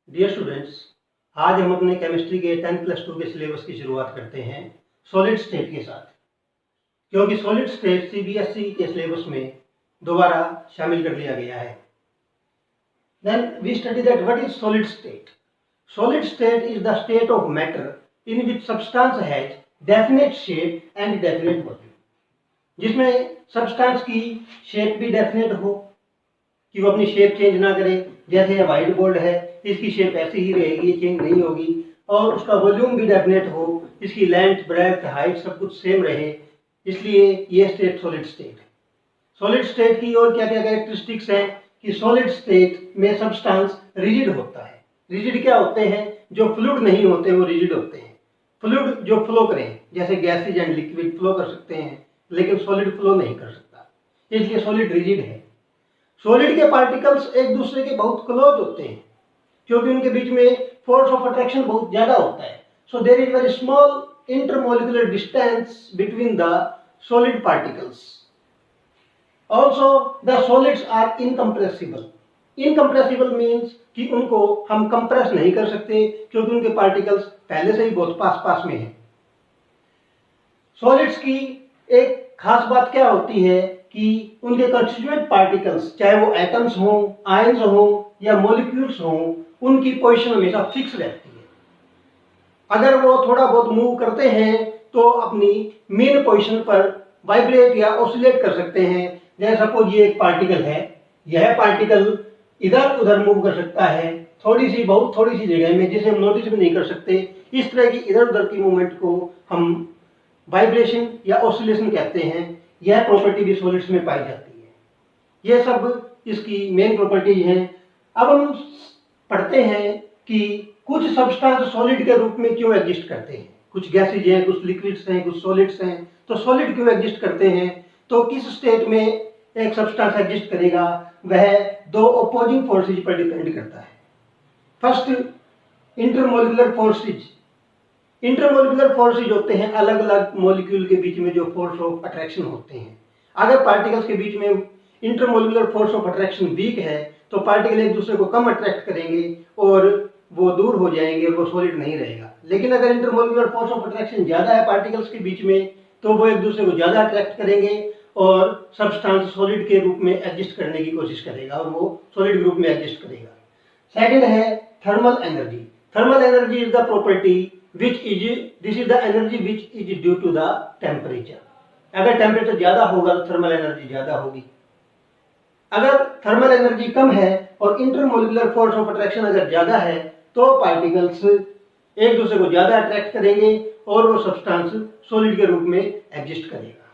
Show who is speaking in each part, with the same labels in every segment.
Speaker 1: Dear students, आज हम अपने केमिस्ट्री के 10+2 के सिलेबस की शुरुआत करते हैं सॉलिड स्टेट के साथ, क्योंकि सॉलिड स्टेट सीबीएसई के सिलेबस में दोबारा शामिल कर लिया गया है। Then we study that what is solid state. Solid state is the state of matter in which substance has definite shape and definite volume, जिसमें सब्सटेंस की शेप भी डेफिनेट हो कि वो अपनी शेप चेंज ना करे। जैसे व्हाइट बोर्ड है, इसकी शेप ऐसी ही रहेगी, चेंज नहीं होगी, और उसका वॉल्यूम भी डेफिनेट हो, इसकी लेंथ ब्रेड्थ हाइट सब कुछ सेम रहे, इसलिए ये स्टेट सॉलिड स्टेट है। सॉलिड स्टेट की और क्या क्या कैरेक्टरिस्टिक्स हैं कि सॉलिड स्टेट में सब्सटेंस रिजिड होता है। रिजिड क्या होते हैं? जो फ्लूइड नहीं होते वो रिजिड होते हैं। फ्लूइड जो फ्लो करें, जैसे गैसेज एंड लिक्विड फ्लो कर सकते हैं, लेकिन सॉलिड फ्लो नहीं कर सकता, इसलिए सॉलिड रिजिड है। सॉलिड के पार्टिकल्स एक दूसरे के बहुत क्लोज होते हैं, क्योंकि उनके बीच में फोर्स ऑफ अट्रैक्शन बहुत ज्यादा होता है। So there is very small intermolecular distance between the solid particles. Also the solids are incompressible. Incompressible means कि उनको हम कंप्रेस नहीं कर सकते, क्योंकि उनके पार्टिकल्स पहले से ही बहुत पास पास में हैं। सॉलिड्स की एक खास बात क्या होती है कि उनके कंस्टिट्यूएंट पार्टिकल्स, चाहे वो एटम्स हों, आयंस हों या मॉलिक्यूल्स हों, उनकी पोजीशन हमेशा फिक्स रहती है। अगर वो थोड़ा बहुत मूव करते हैं तो अपनी मेन पोजीशन पर वाइब्रेट या ऑसिलेट कर सकते हैं। जैसे सपोज ये एक पार्टिकल है, यह पार्टिकल इधर उधर मूव कर सकता है बहुत थोड़ी सी जगह में, जिसे हम नोटिस भी नहीं कर सकते। इस तरह की इधर उधर की मूवमेंट को हम वाइब्रेशन या ऑसिलेशन कहते हैं। यह प्रॉपर्टी भी सॉलिड्स में पाई जाती है। यह सब इसकी मेन प्रॉपर्टीज हैं। अब हम पढ़ते हैं कि कुछ सब्सटेंस सॉलिड के रूप में क्यों एग्जिस्ट करते हैं। कुछ गैसेज हैं, कुछ लिक्विड्स हैं, कुछ सॉलिड्स हैं। तो सॉलिड क्यों एग्जिस्ट करते हैं? तो किस स्टेट में एक सब्सटेंस एग्जिस्ट करेगा, वह दो अपोजिंग फोर्सेज पर डिपेंड करता है। First, intermolecular forces. Intermolecular forces होते हैं अलग अलग मॉलिक्यूल के बीच में जो फोर्स ऑफ अट्रैक्शन होते हैं। अगर पार्टिकल्स के बीच में intermolecular force of attraction weak है तो पार्टिकल एक दूसरे को कम अट्रैक्ट करेंगे और वो दूर हो जाएंगे और वो सॉलिड नहीं रहेगा। लेकिन अगर इंटरमोलिकुलर फोर्स ऑफ अट्रैक्शन ज्यादा है पार्टिकल्स के बीच में तो वो एक दूसरे को ज्यादा अट्रैक्ट करेंगे और सब्सटेंस सॉलिड के रूप में एग्जिस्ट करने की कोशिश करेगा और वो सॉलिड ग्रुप में एग्जिस्ट करेगा। सेकंड है thermal energy. Thermal energy is the property this is the energy which is due to the temperature. अगर टेम्परेचर ज्यादा होगा तो थर्मल एनर्जी ज्यादा होगी। अगर थर्मल एनर्जी कम है और इंटरमोलिकुलर फोर्स ऑफ अट्रैक्शन अगर ज्यादा है तो पार्टिकल्स एक दूसरे को ज्यादा अट्रैक्ट करेंगे और वो सब्सटेंस सॉलिड के रूप में एग्जिस्ट करेगा।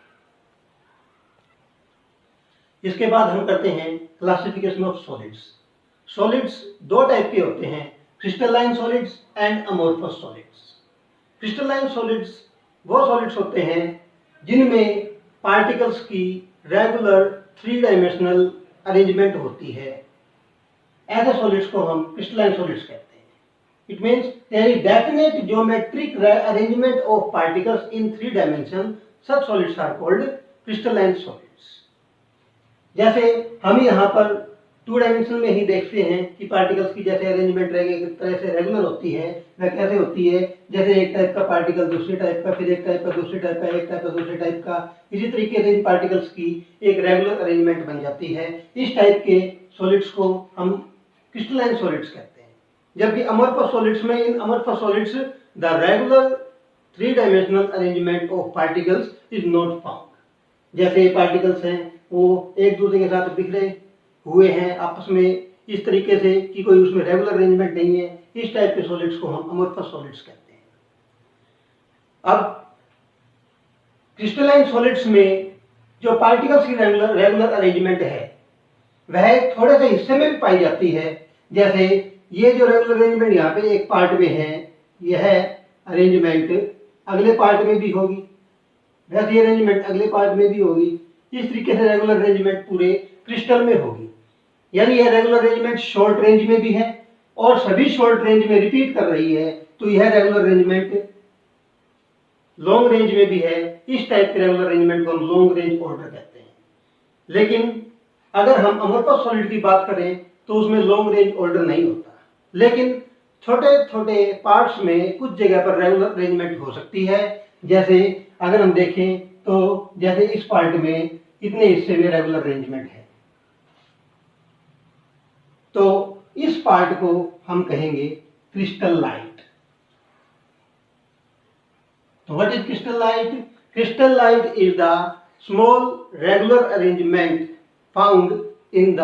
Speaker 1: इसके बाद हम करते हैं क्लासिफिकेशन ऑफ सॉलिड्स। सॉलिड्स दो टाइप के होते हैं, crystalline solids and amorphous solids. Crystalline solids वो सॉलिड्स होते हैं जिनमें पार्टिकल्स की रेगुलर 3 डायमेंशनल अरेंजमेंट होती है। ऐसे सॉलिड्स को हम क्रिस्टलाइन सॉलिड्स कहते हैं। It means there is definite geometric arrangement of particles in 3 dimension. Such solids are called crystalline solids. जैसे हम यहाँ पर 2 डायमेंशन में ही देखते हैं कि पार्टिकल्स की जैसे अरेंजमेंट एक तरह से रेगुलर होती है। वह कैसे होती है? जैसे एक टाइप का पार्टिकल दूसरे टाइप का, फिर एक टाइप का दूसरे टाइप का, एक टाइप का दूसरे टाइप का, इसी तरीके से इन पार्टिकल्स की एक रेगुलर अरेंजमेंट बन जाती है। इस टाइप के सॉलिड्स को हम क्रिस्टलाइन सॉलिड्स कहते हैं। जबकि अमोर्फस सॉलिड्स में, in amorphous solids the regular 3 dimensional arrangement of particles is not found. जैसे पार्टिकल्स हैं वो एक दूसरे के साथ बिखरे हुए हैं आपस में इस तरीके से कि कोई उसमें रेगुलर अरेंजमेंट नहीं है, इस टाइप के सॉलिड्स को हम अमोर्फस सॉलिड्स कहते हैं। अब क्रिस्टलाइन सॉलिड्स में जो पार्टिकल्स की रेगुलर अरेंजमेंट है वह थोड़े से हिस्से में भी पाई जाती है। जैसे ये जो रेगुलर अरेंजमेंट यहाँ पे एक पार्ट में है, यह अरेंजमेंट अगले पार्ट में भी होगी, वैसे ये अरेंजमेंट अगले पार्ट में भी होगी। इस तरीके से रेगुलर अरेंजमेंट पूरे क्रिस्टल में होगी। यानी यह रेगुलर अरेंजमेंट शॉर्ट रेंज में भी है और सभी शॉर्ट रेंज में रिपीट कर रही है, तो यह रेगुलर अरेंजमेंट लॉन्ग रेंज में भी है। इस टाइप के रेगुलर अरेंजमेंट को हम लॉन्ग रेंज ऑर्डर कहते हैं। लेकिन अगर हम अमोर्फस सॉलिड की बात करें तो उसमें लॉन्ग रेंज ऑर्डर नहीं होता। लेकिन छोटे छोटे पार्ट्स में कुछ जगह पर रेगुलर अरेंजमेंट हो सकती है। जैसे अगर हम देखें तो जैसे इस पार्ट में इतने हिस्से में रेगुलर अरेंजमेंट है, तो इस पार्ट को हम कहेंगे क्रिस्टल लाइट। तो what is crystallite? Crystallite is the small regular arrangement found in the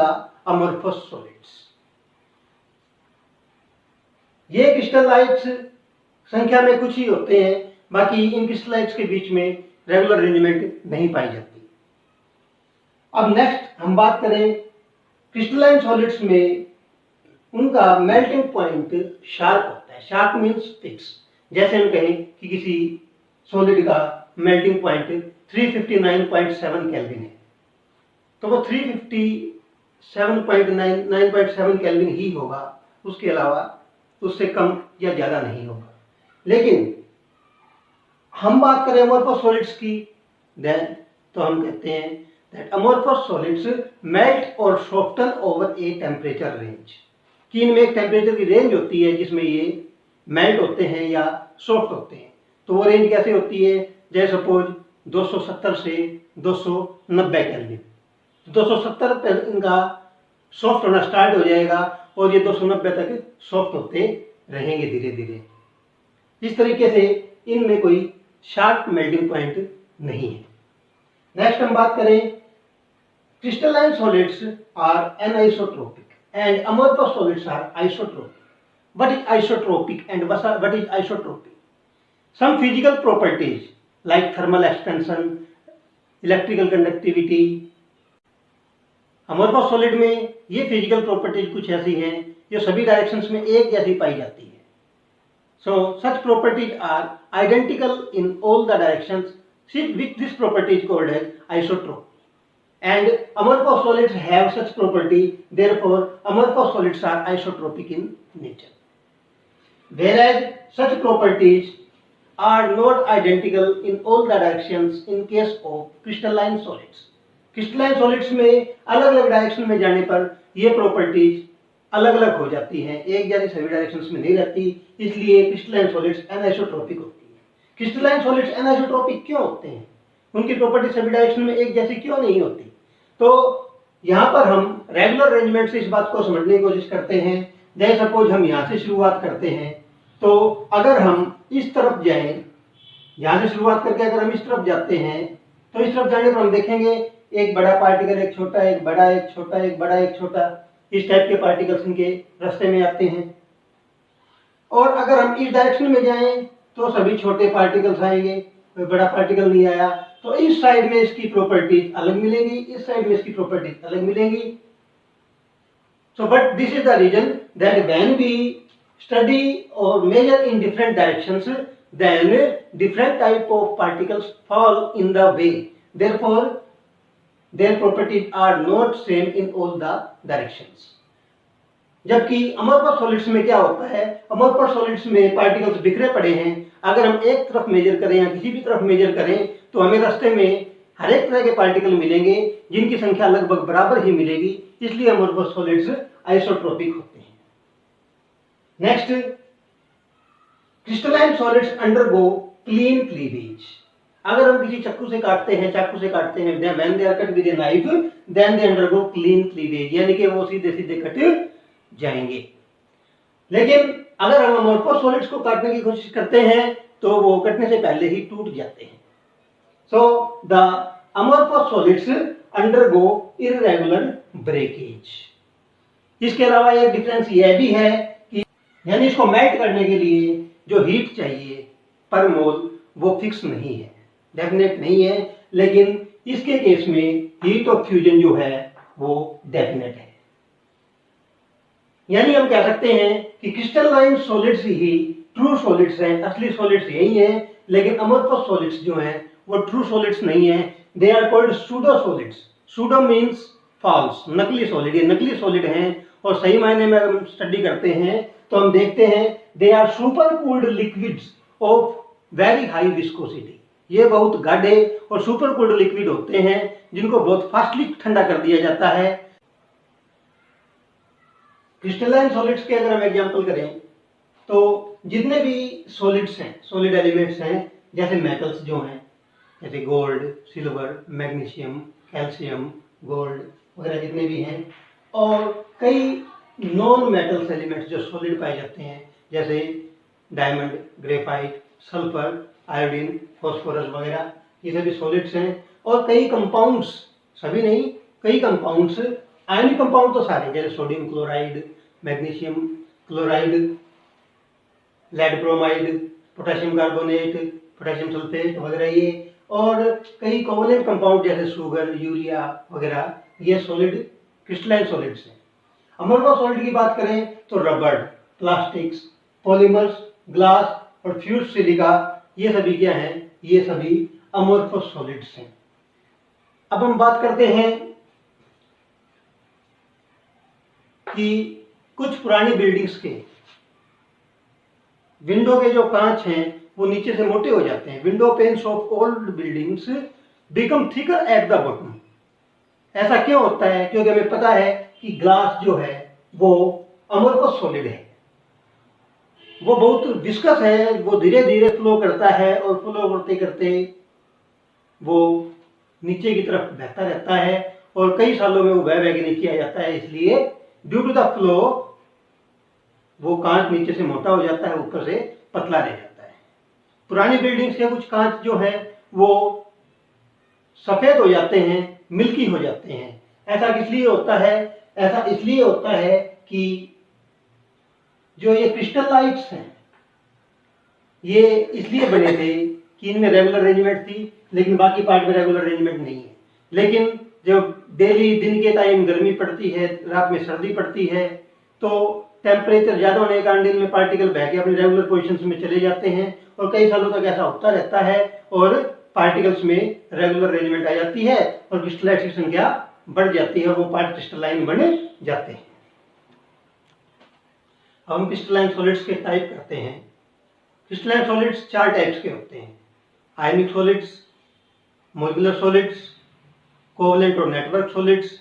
Speaker 1: अमorphous सॉलिड्स। ये क्रिस्टलाइट्स संख्या में कुछ ही होते हैं, बाकी इन क्रिस्टलाइट्स के बीच में रेगुलर अरेंजमेंट नहीं पाई जाती। अब नेक्स्ट हम बात करें क्रिस्टलाइन सॉलिड्स में उनका मेल्टिंग पॉइंट शार्प होता है। Sharp means fix. जैसे हम कहें कि किसी सॉलिड का मेल्टिंग पॉइंट 359.7 केल्विन है, तो वो 357.997 केल्विन ही होगा, उसके अलावा उससे कम या ज्यादा नहीं होगा। लेकिन हम बात करें अमorphous सॉलिड्स की, देन तो हम कहते हैं दैट अमorphous सॉलिड्स मेल्ट और soften over a temperature range. कि इनमें एक टेम्परेचर की रेंज होती है जिसमें ये मेल्ट होते हैं या सॉफ्ट होते हैं। तो वो रेंज कैसे होती है? जैसे सपोज 270 से 290 केल्विन। 270 पर इनका सॉफ्ट होना स्टार्ट हो जाएगा और ये 290 तक सॉफ्ट होते रहेंगे धीरे धीरे। इस तरीके से इनमें कोई शार्प मेल्टिंग पॉइंट नहीं है। नेक्स्ट हम बात करें crystalline solids are anisotropic and amorphous solids are isotropic. What is isotropic and what is isotropic? Some physical properties like thermal expansion, electrical conductivity. amorphous solid में ये physical properties कुछ ऐसी हैं जो सभी डायरेक्शंस में एक जैसी पाई जाती है। So such properties are identical in all the directions. With this property is called as isotropic. And amorphous solids have such property, therefore amorphous solids are isotropic in nature. Whereas such properties are not identical in all the directions in case of crystalline solids. Crystalline solids में अलग अलग direction में जाने पर ये properties अलग अलग हो जाती हैं, एक जैसी सभी डायरेक्शंस में नहीं रहती, इसलिए क्रिस्टलाइन सॉलिड्स एनिसोट्रोपिक होती हैं। क्रिस्टलाइन सॉलिड्स एनिसोट्रोपिक क्यों होते हैं? उनकी प्रॉपर्टी सभी डायरेक्शन में एक जैसी क्यों नहीं होती? तो यहाँ पर हम रेगुलर अरेंजमेंट से इस बात को समझने की कोशिश करते हैं। जैसे सपोज हम यहाँ से शुरुआत करते हैं, तो अगर हम इस तरफ जाएं, यहाँ से शुरुआत करके अगर हम इस तरफ जाते हैं, तो इस तरफ जाने पर हम देखेंगे एक बड़ा पार्टिकल, एक छोटा, एक बड़ा, एक छोटा, एक बड़ा, एक छोटा, इस टाइप के पार्टिकल्स इनके रास्ते में आते हैं। और अगर हम इस डायरेक्शन में जाएं तो सभी छोटे पार्टिकल्स आएंगे, कोई बड़ा पार्टिकल नहीं आया। तो इस साइड में इसकी प्रॉपर्टीज अलग मिलेंगी, इस साइड में इसकी प्रॉपर्टीज अलग मिलेंगी। So but this is the reason that when we study और measure in different directions, then different type of particles fall in the way, therefore their properties are not same in all the directions. जबकि अमorphous solids में क्या होता है? अमorphous solids में particles बिखरे पड़े हैं। अगर हम एक तरफ मेजर करें या किसी भी तरफ मेजर करें तो हमें रास्ते में हर एक तरह के पार्टिकल मिलेंगे जिनकी संख्या लगभग बराबर ही मिलेगी, इसलिए अमorphous सॉलिड्स आइसोट्रोपिक होते हैं। Next, crystalline solids undergo clean cleavage. अगर हम किसी चाकू से काटते हैं when they are cut with a knife, then they undergo clean cleavage, यानी कि वो सीधे सीधे कट जाएंगे। लेकिन अगर हम अमorphous सॉलिड्स को काटने की कोशिश करते हैं तो वो कटने से पहले ही टूट जाते हैं। सो द अमorphous सॉलिड्स अंडरगो इर्रेगुलर ब्रेकेज। इसके अलावा एक डिफरेंस यह भी है कि यानी इसको मेल्ट करने के लिए जो हीट चाहिए पर मोल वो फिक्स नहीं है, डेफिनेट नहीं है, लेकिन इसके केस में हीट ऑफ फ्यूजन जो है वो डेफिनेट है। यानी हम कह सकते हैं कि क्रिस्टलाइन सॉलिड्स ही ट्रू सॉलिड्स हैं, असली सॉलिड्स यही हैं, लेकिन अमorphous सॉलिड्स जो हैं वो ट्रू सॉलिड्स नहीं हैं। They are called pseudo solids. Pseudo means false, नकली सॉलिड। ये नकली सॉलिड हैं और सही मायने में अगर हम स्टडी करते हैं तो हम देखते हैं they are super cooled liquids of very high viscosity. ये बहुत गाढ़े और सुपर कूल्ड लिक्विड होते हैं जिनको बहुत फास्टली ठंडा कर दिया जाता है। क्रिस्टलाइन सॉलिड्स के अगर हम एग्जांपल करें तो जितने भी सॉलिड्स हैं, सॉलिड एलिमेंट्स हैं, जैसे मेटल्स जो हैं, जैसे gold, silver, magnesium, calcium, gold वगैरह जितने भी हैं, और कई नॉन मेटल्स एलिमेंट्स जो सॉलिड पाए जाते हैं, जैसे diamond, graphite, sulphur, iodine, phosphorus वगैरह, ये सभी सॉलिड्स हैं। और कई कंपाउंड्स, सभी नहीं, कई कंपाउंड्स, आयनिक कंपाउंड तो सारे, जैसे sodium chloride, magnesium chloride, lead bromide, potassium carbonate, potassium sulphate वगैरह ये, और कई कोवलेंट कंपाउंड जैसे शुगर, यूरिया वगैरह, ये सॉलिड क्रिस्टलाइन सॉलिड्स हैं। अमोर्फस सॉलिड की बात करें तो रबड़, प्लास्टिक्स, पॉलीमर्स, ग्लास और फ्यूज सिलिका, ये सभी क्या हैं? ये सभी अमोर्फस सॉलिड्स हैं। अब हम बात करते हैं कि कुछ पुरानी बिल्डिंग्स के विंडो के जो कांच हैं वो नीचे से मोटे हो जाते हैं। Window pains of old buildings become thicker at the bottom. ऐसा क्यों होता है? क्योंकि हमें पता है कि ग्लास जो है वो अमोर्फस सॉलिड है, वो बहुत विस्कस है, वो धीरे धीरे फ्लो करता है और फ्लो करते करते वो नीचे की तरफ बहता रहता है और कई सालों में वो बह के नीचे आ जाता है। इसलिए ड्यू टू द फ्लो वो कांच नीचे से मोटा हो जाता है, ऊपर से पतला रह जाता है। पुरानी बिल्डिंग्स के कुछ कांच जो है वो सफेद हो जाते हैं, मिल्की हो जाते हैं। ऐसा इसलिए होता है कि जो ये क्रिस्टलाइट्स हैं ये इसलिए बने थे कि इनमें रेगुलर अरेंजमेंट थी, लेकिन बाकी पार्ट में रेगुलर अरेंजमेंट नहीं है। लेकिन जब डेली दिन के टाइम गर्मी पड़ती है, रात में सर्दी पड़ती है, तो टेम्परेचर ज़्यादा होने के कारण दिन में पार्टिकल बह के अपनी रेगुलर पोजीशंस में चले जाते हैं और कई सालों तक ऐसा होता रहता है और पार्टिकल्स में रेगुलर अरेंजमेंट आ जाती है और क्रिस्टलाइट्स की संख्या बढ़ जाती है और वो पार्ट क्रिस्टलाइन बन जाते हैं। अब हम क्रिस्टलाइन सॉलिड्स के टाइप करते हैं। क्रिस्टलाइन सॉलिड्स 4 टाइप्स के होते हैं: ionic solids, molecular solids, covalent और network solids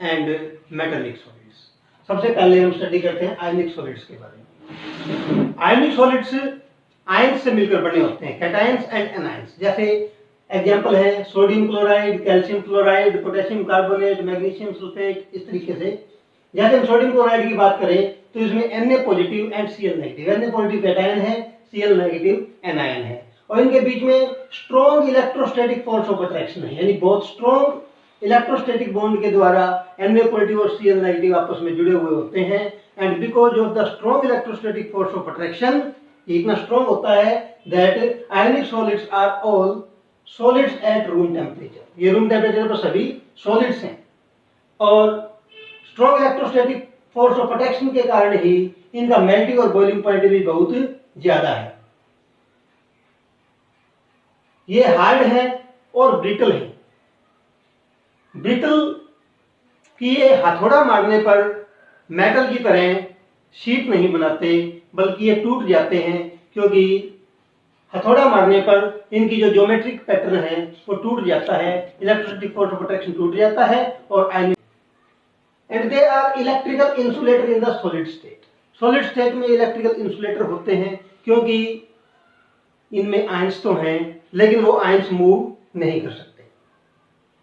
Speaker 1: and metallic solids. सबसे पहले हम स्टडी करते हैं आयनिक सॉलिड्स के बारे में। आयनिक सॉलिड्स आयंस से मिलकर बने होते हैं, कैटायंस एंड एनायंस। जैसे एग्जांपल है sodium chloride, calcium chloride, potassium carbonate, magnesium sulphate, इस तरीके से। जैसे हम सोडियम क्लोराइड की बात करें तो इसमें Na positive and Cl negative. Na positive cation है, Cl नेगेटिव एनायन है और इनके बीच में strong electrostatic force of attraction है, यानी बहुत स्ट्रॉन्ग इलेक्ट्रोस्टैटिक बॉन्ड के द्वारा Na पॉजिटिव और Cl नेगेटिव आपस में जुड़े हुए होते हैं। And because of the strong electrostatic force of attraction, ये इतना स्ट्रॉन्ग होता है that ionic solids are all solids at room temperature. ये रूम टेम्परेचर पर सभी सॉलिड्स हैं और strong electrostatic force of attraction के कारण ही इनका मेल्टिंग और बॉइलिंग पॉइंट भी बहुत ज्यादा है। ये हार्ड है और ब्रिटल है। ब्रिटल कि ये हथौड़ा मारने पर मेटल की तरह शीट नहीं बनाते, बल्कि ये टूट जाते हैं, क्योंकि हथौड़ा मारने पर इनकी जो ज्योमेट्रिक पैटर्न है वो टूट जाता है, इलेक्ट्रोस्टैटिक फोर्स ऑफ अट्रैक्शन टूट जाता है और ionic and they are electrical insulator in the solid state. Solid state में इलेक्ट्रिकल इंसुलेटर होते हैं क्योंकि इनमें आयंस तो हैं लेकिन वो आयंस मूव नहीं कर सकते,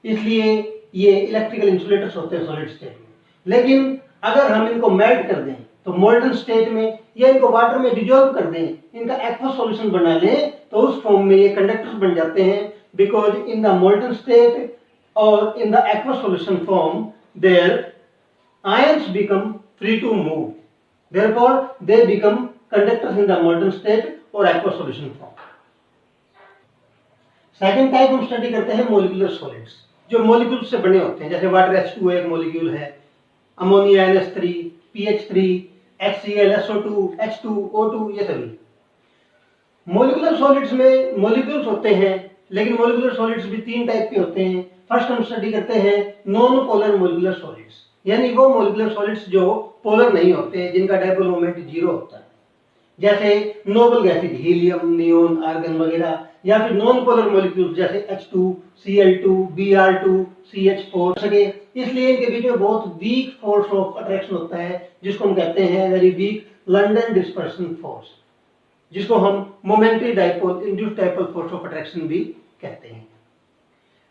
Speaker 1: इसलिए ये इलेक्ट्रिकल इंसुलेटर्स होते हैं सॉलिड स्टेट में। लेकिन अगर हम इनको मेल्ट कर दें तो मोल्टन स्टेट में या इनको वाटर में डिजोल्व कर दें, इनका एक्वस सॉल्यूशन बना लें, तो उस फॉर्म में ये कंडक्टर्स बन जाते हैं। Because in the molten state और in the aqueous solution form there ions become free to move, therefore they become conductors in the molten state or aqueous solution form. Second type हम study करते हैं molecular solids, जो molecule से बने होते हैं। जैसे वाटर H2O एक मॉलिक्यूल है, ammonia NH3, PH3, HCl, SO2, H2, O2, ये सभी मोलिकुलर सॉलिड्स में मॉलिक्यूल्स होते हैं। लेकिन मोलिकुलर सॉलिड्स भी 3 टाइप के होते हैं। फर्स्ट हम स्टडी करते हैं नॉन पोलर मोलिकुलर सॉलिड्स, यानी वो मोलिकुलर सॉलिड्स जो पोलर नहीं होते, जिनका डायपोल मोमेंट 0 होता है, जैसे noble gases helium, neon, argon वगैरह, या फिर नॉन पोलर मॉलिक्यूल्स जैसे H2, Cl2, Br2, CH4 सके, इसलिए इनके बीच में बहुत वीक फोर्स ऑफ अट्रैक्शन होता है, जिसको हम कहते हैं very weak London dispersion force, जिसको हम momentary dipole induced dipole force of attraction भी कहते हैं।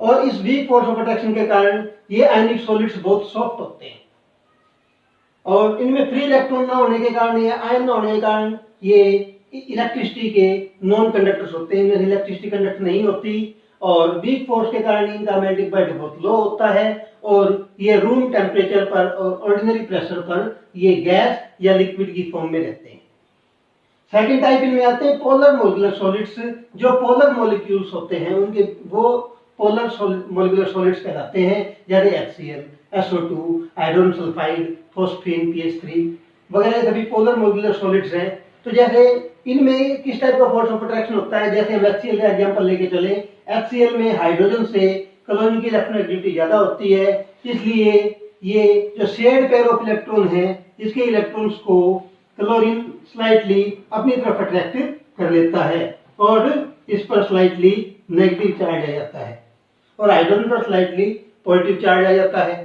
Speaker 1: और इस वीक फोर्स ऑफ अट्रैक्शन के कारण ये आयनिक सॉलिड्स बहुत सॉफ्ट होते हैं, और इनमें फ्री इलेक्ट्रॉन ना होने के कारण या आयन ना होने के कारण ये इलेक्ट्रिसिटी के नॉन कंडक्टर्स होते हैं, इनमें इलेक्ट्रिसिटी कंडक्ट नहीं होती, और वीक फोर्स के कारण इनका मेल्टिंग पॉइंट बहुत लो होता है, और ये रूम टेम्परेचर पर और ऑर्डिनरी प्रेशर पर ये गैस या लिक्विड की फॉर्म में रहते हैं। सेकंड टाइप इनमें आते हैं पोलर मॉलिक्यूलर सॉलिड्स। जो पोलर मॉलिक्यूल्स होते हैं उनके वो पोलर मॉलिक्यूलर सॉलिड्स कहलाते हैं, जैसे HCl, SO2, hydrogen sulphide, phosphine, PH3 वगैरह सभी पोलर मॉलिक्यूलर सॉलिड्स हैं। तो जैसे इनमें किस टाइप का फोर्स ऑफ अट्रैक्शन होता है, जैसे हम HCl का एग्जांपल लेके चले, HCl में हाइड्रोजन से क्लोरीन की इलेक्ट्रोनेगेटिविटी ज्यादा होती है, इसलिए ये जो शेयर्ड पेयर ऑफ इलेक्ट्रॉन है इसके इलेक्ट्रॉन्स को क्लोरीन स्लाइटली अपनी तरफ अट्रैक्ट कर लेता है और इस पर स्लाइटली नेगेटिव चार्ज आ जाता है, और हाइड्रोजन पर स्लाइटली पॉजिटिव चार्ज आ जाता है।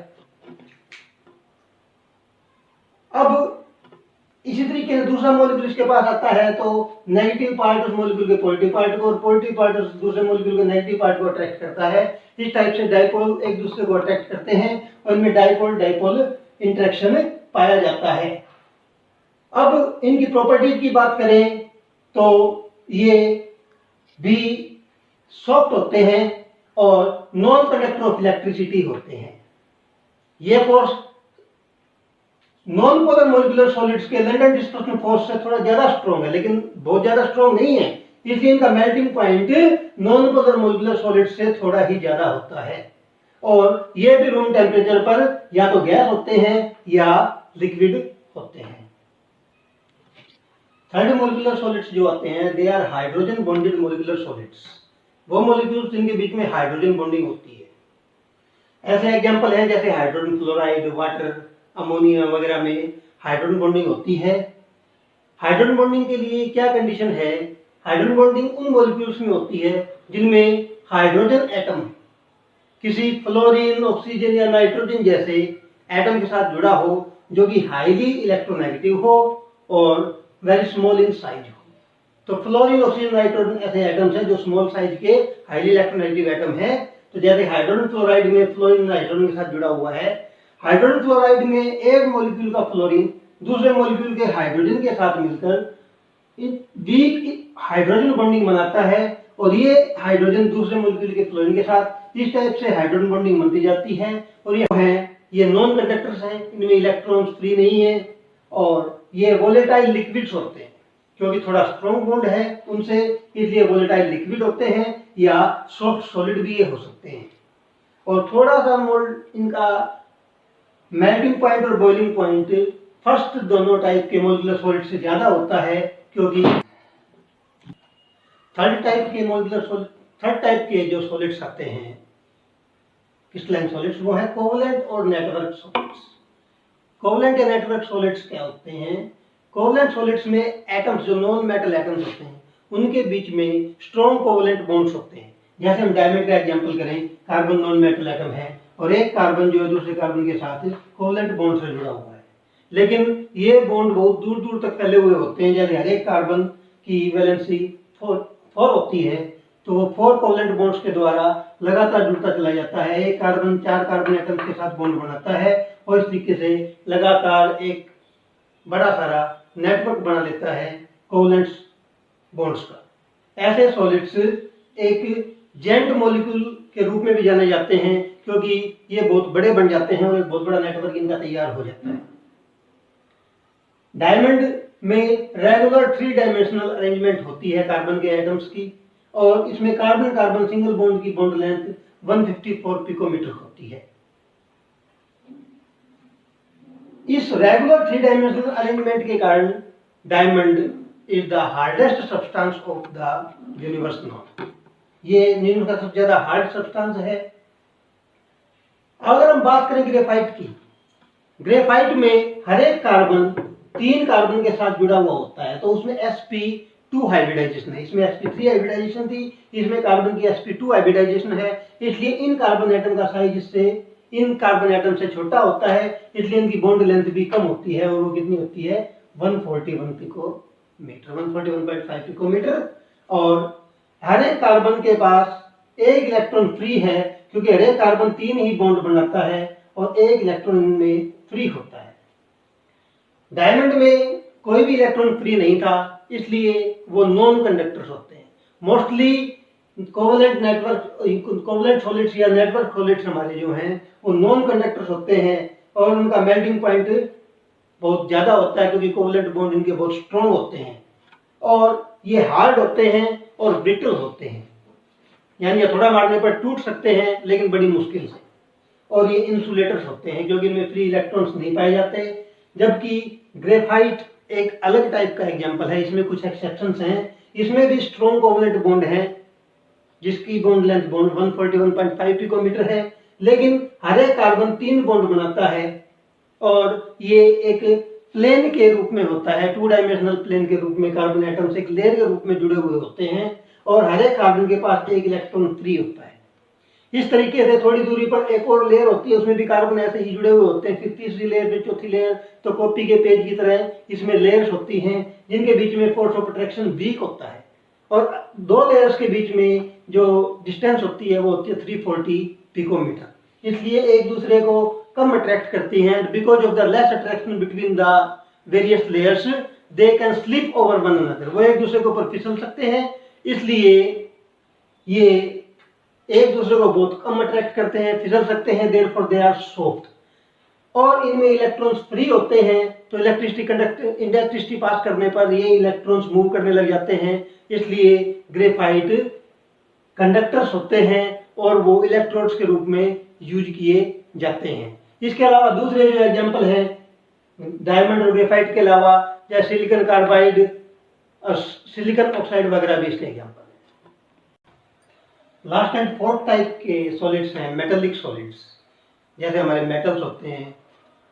Speaker 1: अब इसी तरीके से दूसरा मॉलिक्यूल इसके पास आता है, तो नेगेटिव पार्ट उस मॉलिक्यूल के पॉजिटिव पार्ट को और पॉजिटिव पार्ट उस दूसरे मॉलिक्यूल के नेगेटिव पार्ट को अट्रैक्ट करता है। इस टाइप से डाइपोल एक दूसरे को अट्रैक्ट करते हैं और इनमें डाइपोल डाइपोल इंटरेक्शन पाया जाता है। अब इनकी प्रॉपर्टीज की बात करें तो ये भी सॉफ्ट होते हैं और नॉन कंडक्टर ऑफ इलेक्ट्रिसिटी होते हैं। ये force non polar molecular solids के लंडन डिस्पर्सन फोर्स से थोड़ा ज्यादा स्ट्रॉन्ग है, लेकिन बहुत ज्यादा स्ट्रॉन्ग नहीं है, इसलिए इनका melting point non polar molecular solids से थोड़ा ही ज्यादा होता है, और ये भी रूम टेम्परेचर पर या तो गैस होते हैं या लिक्विड होते हैं। थर्ड मॉलिक्यूलर सॉलिड्स जो आते हैं they are hydrogen bonded molecular solids, वो मॉलिक्यूल्स जिनके बीच में हाइड्रोजन बॉन्डिंग होती है। ऐसे एग्जांपल है जैसे हाइड्रोजन क्लोराइड, वाटर, अमोनिया वगैरह में हाइड्रोजन बॉन्डिंग होती है। हाइड्रोजन बॉन्डिंग के लिए क्या कंडीशन है, हाइड्रोजन बॉन्डिंग उन मॉलिक्यूल्स में होती है जिनमें हाइड्रोजन एटम किसी फ्लोरीन, ऑक्सीजन या नाइट्रोजन जैसे एटम के साथ जुड़ा हो जो कि हाईली इलेक्ट्रोनेगेटिव हो और वेरी स्मॉल इन साइज हो। तो फ्लोरीन, ऑक्सीजन, नाइट्रोजन ऐसे एटम्स हैं जो स्मॉल साइज के हाईली इलेक्ट्रोनेगेटिव एटम हैं। तो जैसे हाइड्रोजन क्लोराइड में फ्लोरीन नाइट्रोजन के साथ जुड़ा हुआ है, हाइड्रोजन क्लोराइड में एक मॉलिक्यूल का फ्लोरीन दूसरे मॉलिक्यूल के हाइड्रोजन के साथ मिलकर वीक हाइड्रोजन बॉन्डिंग बनाता है, और ये हाइड्रोजन दूसरे मॉलिक्यूल के फ्लोरीन के साथ इस टाइप से हाइड्रोजन बॉन्डिंग बनती जाती है। और ये नॉन कंडक्टर्स हैं, इनमें इलेक्ट्रॉन्स फ्री नहीं है, और ये वोलेटाइल लिक्विड्स होते हैं क्योंकि थोड़ा स्ट्रॉन्ग बॉन्ड है उनसे, इसलिए वोलेटाइल लिक्विड होते हैं या सॉफ्ट सॉलिड भी ये हो सकते हैं। और थोड़ा सा मोल्ड इनका मेल्टिंग पॉइंट और बॉइलिंग पॉइंट फर्स्ट दोनों टाइप के मॉलिक्यूलर सॉलिड से ज्यादा होता है, क्योंकि थर्ड टाइप के जो सॉलिड्स आते हैं क्रिस्टलाइन सॉलिड्स, वो है कोवलेंट और नेटवर्क सॉलिड्स। कोवलेंट या नेटवर्क सॉलिड्स क्या होते हैं, कोवलेंट सॉलिड्स में एटम्स जो नॉन मेटल एटम्स होते हैं उनके बीच में स्ट्रॉन्ग कोवलेंट बॉन्ड्स होते हैं। जैसे हम डायमंड का एग्जांपल करें, कार्बन नॉन मेटल एटम है और एक कार्बन जो है दूसरे कार्बन के साथ कोवलेंट बॉन्ड से जुड़ा हुआ है, लेकिन ये बॉन्ड बहुत दूर दूर तक फैले हुए होते हैं। जैसे हर एक कार्बन की वैलेंसी 4 होती है, तो वो 4 कोवलेंट बॉन्ड्स के द्वारा लगातार जुड़ता चला जाता है। एक कार्बन 4 कार्बन एटम्स के साथ बॉन्ड बनाता है और इस तरीके से लगातार एक बड़ा सारा नेटवर्क बना लेता है कोवलेंट बॉन्ड्स का। ऐसे सॉलिड्स एक जेंट मॉलिक्यूल के रूप में भी जाने जाते हैं क्योंकि ये बहुत बड़े बन जाते हैं और एक बहुत बड़ा नेटवर्क इनका तैयार हो जाता है। डायमंड में रेगुलर 3 डायमेंशनल अरेंजमेंट होती है कार्बन के एटम्स की, और इसमें कार्बन कार्बन सिंगल बॉन्ड की बॉन्ड लेंथ 154 पिकोमीटर होती है। इस रेगुलर 3 डायमेंशनल अरेंजमेंट के कारण diamond is the hardest substance of the universe non. ये यूनिवर्स का सबसे ज्यादा हार्ड सब्सटेंस है। अगर हम बात करें ग्रेफाइट की, ग्रेफाइट में हर एक कार्बन 3 कार्बन के साथ जुड़ा हुआ होता है, तो उसमें sp2 हाइब्रिडाइजेशन है। इसमें sp3 हाइब्रिडाइजेशन थी, इसमें कार्बन की sp2 हाइब्रिडाइजेशन है, इसलिए इन कार्बन एटम का साइज इससे इन कार्बन एटम से छोटा होता है, इसलिए इनकी बॉन्ड लेंथ भी कम होती है, और वो कितनी होती है 141 पिकोमीटर, 141.5 पिकोमीटर। और हर एक कार्बन के पास एक इलेक्ट्रॉन फ्री है, क्योंकि हर एक कार्बन 3 ही बॉन्ड बनाता है और एक इलेक्ट्रॉन इनमें फ्री होता है। डायमंड में कोई भी इलेक्ट्रॉन फ्री नहीं था, इसलिए वो नॉन कंडक्टर्स होते हैं। Mostly covalent network, covalent solids या नेटवर्क सॉलिड्स हमारे जो हैं वो नॉन कंडक्टर्स होते हैं, और उनका मेल्टिंग पॉइंट बहुत ज्यादा होता है, क्योंकि कोवलेंट बॉन्ड इनके बहुत स्ट्रॉन्ग होते हैं, और ये हार्ड होते हैं और ब्रिटल होते हैं, यानी थोड़ा मारने पर टूट सकते हैं लेकिन बड़ी मुश्किल से। और ये इंसुलेटर्स होते हैं, क्योंकि इनमें फ्री इलेक्ट्रॉन्स नहीं पाए जाते। जबकि ग्रेफाइट एक अलग टाइप का एग्जांपल है, इसमें कुछ एक्सेप्शंस हैं। इसमें भी स्ट्रॉन्ग कोवलेंट बॉन्ड है, जिसकी बॉन्ड लेंथ 141.5 पिकोमीटर है, लेकिन हर एक कार्बन 3 बॉन्ड बनाता है, और ये एक प्लेन के रूप में होता है, 2 डायमेंशनल प्लेन के रूप में कार्बन एटम्स एक लेयर के रूप में जुड़े हुए होते हैं, और हर एक कार्बन के पास एक इलेक्ट्रॉन फ्री होता है। इस तरीके से थोड़ी दूरी पर एक और लेयर होती है, उसमें भी कार्बन ऐसे ही जुड़े हुए होते हैं। फिर तीसरी लेयर, फिर चौथी लेयर, तो कॉपी के पेज की तरह इसमें लेयर्स होती हैं, जिनके बीच में फोर्स ऑफ अट्रैक्शन वीक होता है, और 2 लेयर्स के बीच में जो डिस्टेंस होती है वो होती है 340 पिकोमीटर। इसलिए एक दूसरे को कम अट्रैक्ट करती हैं। Because of the less attraction between the various layers, they can slip over one another, वो एक दूसरे के ऊपर फिसल सकते हैं, इसलिए ये एक दूसरे को बहुत कम अट्रैक्ट करते हैं, फिसल सकते हैं, देयरफॉर दे आर सॉफ्ट। और इनमें इलेक्ट्रॉन्स फ्री होते हैं, तो इलेक्ट्रिसिटी पास करने पर ये इलेक्ट्रॉन्स मूव करने लग जाते हैं, इसलिए ग्रेफाइट कंडक्टर्स होते हैं, और वो इलेक्ट्रोड्स के रूप में यूज किए जाते हैं। इसके अलावा दूसरे जो एग्जाम्पल है डायमंड और ग्रेफाइट के अलावा, जैसे सिलिकॉन कार्बाइड और सिलिकॉन ऑक्साइड वगैरह भी इसके एग्जाम्पल है। लास्ट एंड फोर्थ टाइप के सॉलिड्स हैं मेटेलिक सॉलिड्स। जैसे हमारे मेटल्स होते हैं,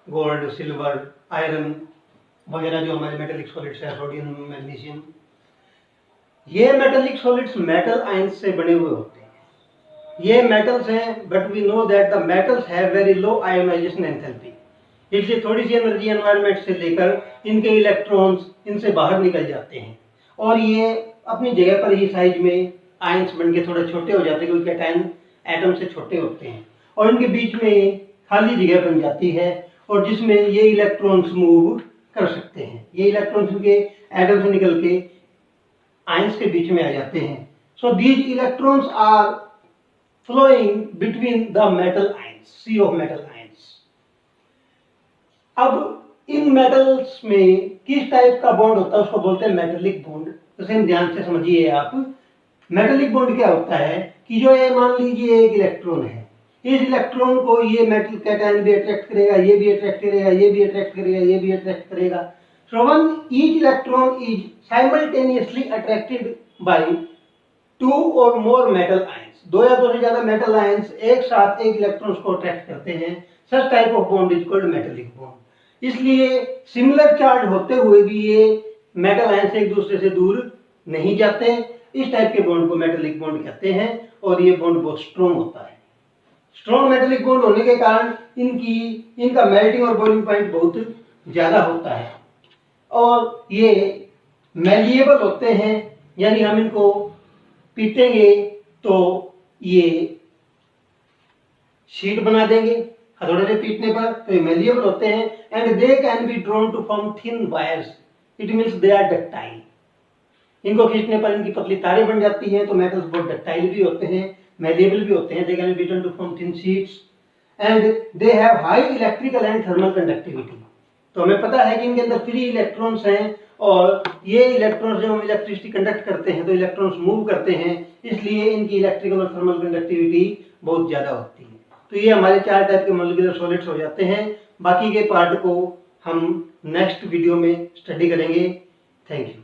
Speaker 1: गोल्ड, सिल्वर, आयरन वगैरह जो हमारे मेटेलिक सॉलिड्स हैं, सोडियम, मैग्नीशियम। ये मेटेलिक सॉलिड्स मेटल आयंस से बने हुए होते हैं। ये मेटल्स हैं, but we know that the metals have very low ionisation enthalpy, इसलिए थोड़ी सी एनर्जी एनवायरनमेंट से लेकर इनके इलेक्ट्रॉन्स इनसे बाहर निकल जाते हैं, और ये अपनी जगह पर ही साइज में आयंस बन के थोड़े छोटे हो जाते हैं, क्योंकि कैटायन एटम से छोटे होते हैं, और इनके बीच में खाली जगह बन जाती है, और जिसमें ये इलेक्ट्रॉन्स मूव कर सकते हैं। ये इलेक्ट्रॉन्स इनके एटम से निकल के आयंस के बीच में आ जाते हैं। So these electrons are flowing between the metal ions, sea of metal ions. अब इन मेटल्स में किस टाइप का बॉन्ड होता है, उसको बोलते हैं मेटेलिक बॉन्ड। तो सेम ध्यान से समझिए आप, मेटेलिक बॉन्ड क्या होता है कि जो ये मान लीजिए एक इलेक्ट्रॉन है, इस इलेक्ट्रॉन को ये मेटल कैटायन भी अट्रैक्ट करेगा, ये भी अट्रैक्ट करेगा, ये भी अट्रैक्ट करेगा, ये भी अट्रैक्ट करेगा। So one each electron is simultaneously attracted by 2 और मोर मेटल आयंस। 2 या 2 से ज्यादा मेटल आयंस एक साथ एक इलेक्ट्रॉन्स को अट्रैक्ट करते हैं। Such type of bond is called metallic bond. इसलिए सिमिलर चार्ज होते हुए भी ये मेटल आयंस एक दूसरे से दूर नहीं जाते। इस टाइप के बॉन्ड को मेटेलिक बॉन्ड कहते हैं, और ये बॉन्ड बहुत स्ट्रॉन्ग होता है। स्ट्रॉन्ग मेटेलिक बॉन्ड होने के कारण इनका मेल्टिंग और बॉइलिंग पॉइंट बहुत ज्यादा होता है, और ये मेलिएबल होते हैं, यानी हम इनको पीटेंगे तो ये शीट बना देंगे हथौड़े से पीटने पर, तो ये मेलिएबल होते हैं। And they can be drawn to form thin wires, it means they are ductile. इनको खींचने पर इनकी पतली तारें बन जाती हैं। तो मेटल्स बहुत डक्टाइल भी होते हैं, मेलिएबल भी होते हैं। They can be beaten to form thin sheets and they have high electrical and thermal conductivity. तो हमें पता है कि इनके अंदर फ्री इलेक्ट्रॉन्स हैं, और ये इलेक्ट्रॉन्स जब हम इलेक्ट्रिसिटी कंडक्ट करते हैं तो इलेक्ट्रॉन्स मूव करते हैं, इसलिए इनकी इलेक्ट्रिकल और थर्मल कंडक्टिविटी बहुत ज्यादा होती है। तो ये हमारे 4 टाइप के मॉलिक्यूलर सॉलिड्स हो जाते हैं। बाकी के पार्ट को हम नेक्स्ट वीडियो में स्टडी करेंगे। Thank you.